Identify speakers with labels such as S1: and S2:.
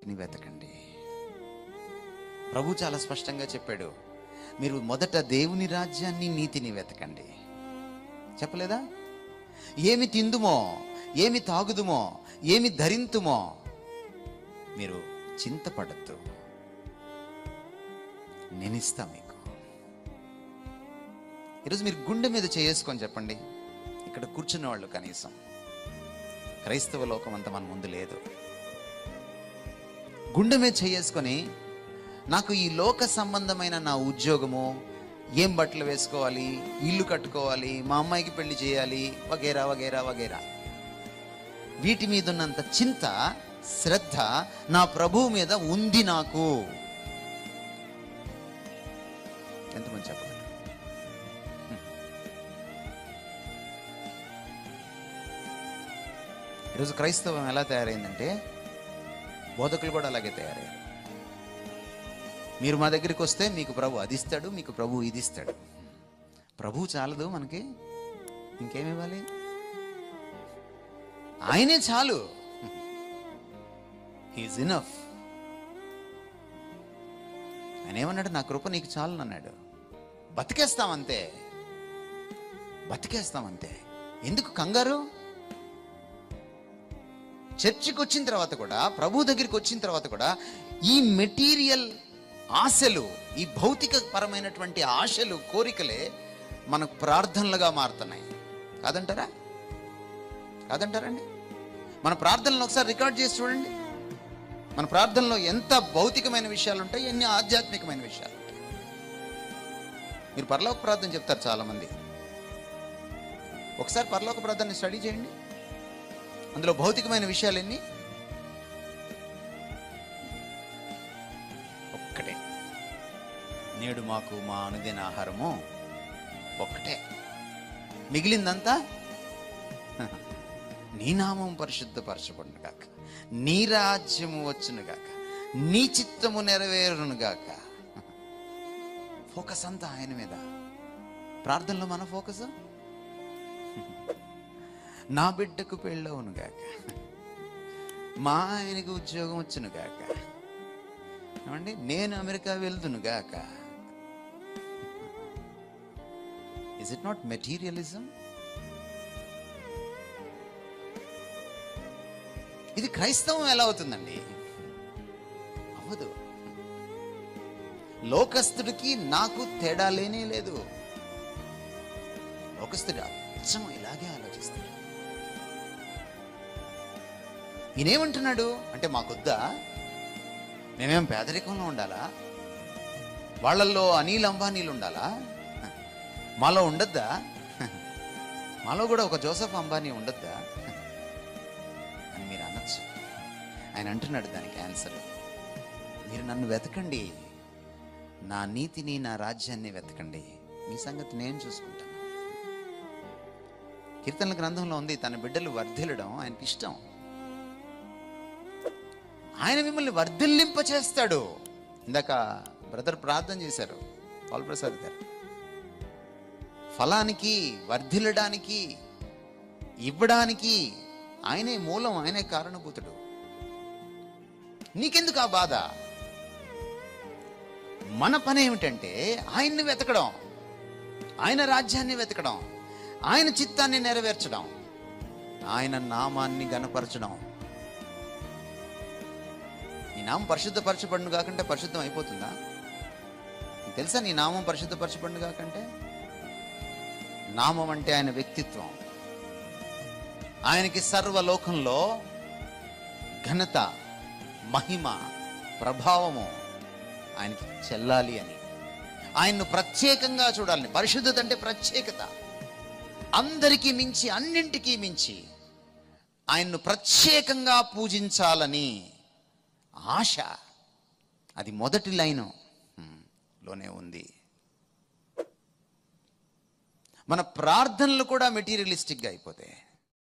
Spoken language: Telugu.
S1: నీతిని వెతకండి. ప్రభు చాలా స్పష్టంగా చెప్పాడు, మీరు మొదట దేవుని రాజ్యాన్ని నీతిని వెతకండి. చెప్పలేదా? ఏమి తిందుమో, ఏమి తాగుదుమో, ఏమి ధరింతుమో మీరు చింతపడద్దు, నేనిస్తా మీకు. ఈరోజు మీరు గుండె మీద చేసుకొని చెప్పండి, ఇక్కడ కూర్చున్న వాళ్ళు కనీసం క్రైస్తవ లోకం అంతా మన ముందు లేదు. గుండె మీద చేసుకొని, నాకు ఈ లోక సంబంధమైన నా ఉద్యోగము, ఏం బట్టలు వేసుకోవాలి, ఇల్లు కట్టుకోవాలి, మా అమ్మాయికి పెళ్లి చేయాలి, వగేరా వగేరా వగేరా, వీటి మీద ఉన్నంత చింత, శ్రద్ధ నా ప్రభువు మీద ఉంది నాకు. ఎంతమంది చెప్పగలరు? ఈరోజు క్రైస్తవం ఎలా తయారైందంటే, బోధకులు కూడా అలాగే తయారయ్యారు. మీరు మా దగ్గరికి వస్తే మీకు ప్రభు అది ఇస్తాడు, మీకు ప్రభు ఇది ఇస్తాడు. ప్రభు చాలదు మనకి, ఇంకేమి ఇవ్వాలి? ఆయనే చాలు. He is enough. ఆయన ఏమన్నాడు? నా కృప నీకు చాలు అన్నాడు. బతికేస్తామంతే, బతికేస్తామంతే. ఎందుకు కంగారు? చర్చికి వచ్చిన తర్వాత కూడా, ప్రభు దగ్గరికి వచ్చిన తర్వాత కూడా ఈ మెటీరియల్ ఆశలు, ఈ భౌతిక పరమైనటువంటి ఆశలు, కోరికలే మనకు ప్రార్థనలుగా మారుతున్నాయి. కాదంటారా? కాదంటారండి? మన ప్రార్థనలు ఒకసారి రికార్డ్ చేసి చూడండి. మన ప్రార్థనలో ఎంత భౌతికమైన విషయాలు ఉంటాయి, ఎన్ని ఆధ్యాత్మికమైన విషయాలు ఉంటాయి. మీరు పరలోక ప్రార్థన చెప్తారు చాలామంది. ఒకసారి పరలోక ప్రార్థనని స్టడీ చేయండి. అందులో భౌతికమైన విషయాలు ఎన్ని? ఒక్కటే, నేడు మాకు మా అనుదిన ఆహారము ఒక్కటే, మిగిలిందంతా నీ నామం పరిశుద్ధపరచబడును గాక, నీ రాజ్యము వచ్చును గాక, నీ చిత్తము నెరవేరును గాక. ఫోకస్ అంతా ఆయన మీద. ప్రార్థనలో మన ఫోకస్, నా బిడ్డకు పెళ్ళవును గాక, మా ఆయనకు ఉద్యోగం వచ్చును గాక, ఏమండి నేను అమెరికా వెళ్దును గాక. Is it not materialism? ఇది క్రైస్తవం ఎలా అవుతుందండి? అవ్వదు. లోకస్తుడికి నాకు తేడా లేనే లేదు. లోకస్తుడు అచ్చం ఇలాగే ఆలోచిస్తాడు. ఈయనేమంటున్నాడు అంటే, మాకొద్దా? మేమేం పేదరికంలో ఉండాలా? వాళ్ళల్లో అనిల్ అంబానీలు ఉండాలా? మాలో ఉండద్దా? మాలో కూడా ఒక జోసెఫ్ అంబానీ ఉండద్దా అని మీరు అనొచ్చు. ఆయన అంటున్నాడు దానికి ఆన్సర్, మీరు నన్ను వెతకండి, నా నీతిని, నా రాజ్యాన్ని వెతకండి, మీ సంగతి నేను చూసుకుంటాను. కీర్తనల గ్రంథంలో ఉంది, తన బిడ్డలు వర్ధిల్లడం ఆయనకి ఇష్టం. ఆయన మిమ్మల్ని వర్ధిల్లింప చేస్తాడు. ఇందాక బ్రదర్ ప్రార్థన చేశారు, పాల్ ప్రసాద్ గారు. ఫలానికి, వర్ధిల్లడానికి, ఇవ్వడానికి ఆయనే మూలం, ఆయనే కారణభూతుడు. నీకెందుకు ఆ బాధ? మన పని ఏమిటంటే ఆయన్ని వెతకడం, ఆయన రాజ్యాన్ని వెతకడం, ఆయన చిత్తాన్ని నెరవేర్చడం, ఆయన నామాన్ని గణపరచడం. నీ నామం పరిశుద్ధపరచబడును కాకంటే పరిశుద్ధం అయిపోతుందా? నీకు తెలుసా నీ నామం పరిశుద్ధపరచబడును కాకంటే? నామం అంటే ఆయన వ్యక్తిత్వం. ఆయనకి సర్వలోకంలో ఘనత, మహిమ, ప్రభావము ఆయనకి చెల్లాలి అని, ఆయన్ను ప్రత్యేకంగా చూడాలని. పరిశుద్ధత అంటే ప్రత్యేకత. అందరికీ మించి, అన్నింటికీ మించి ఆయన్ను ప్రత్యేకంగా పూజించాలని ఆశ. అది మొదటి లైను లోనే ఉంది. మన ప్రార్థనలు కూడా మెటీరియలిస్టిక్గా అయిపోతాయి.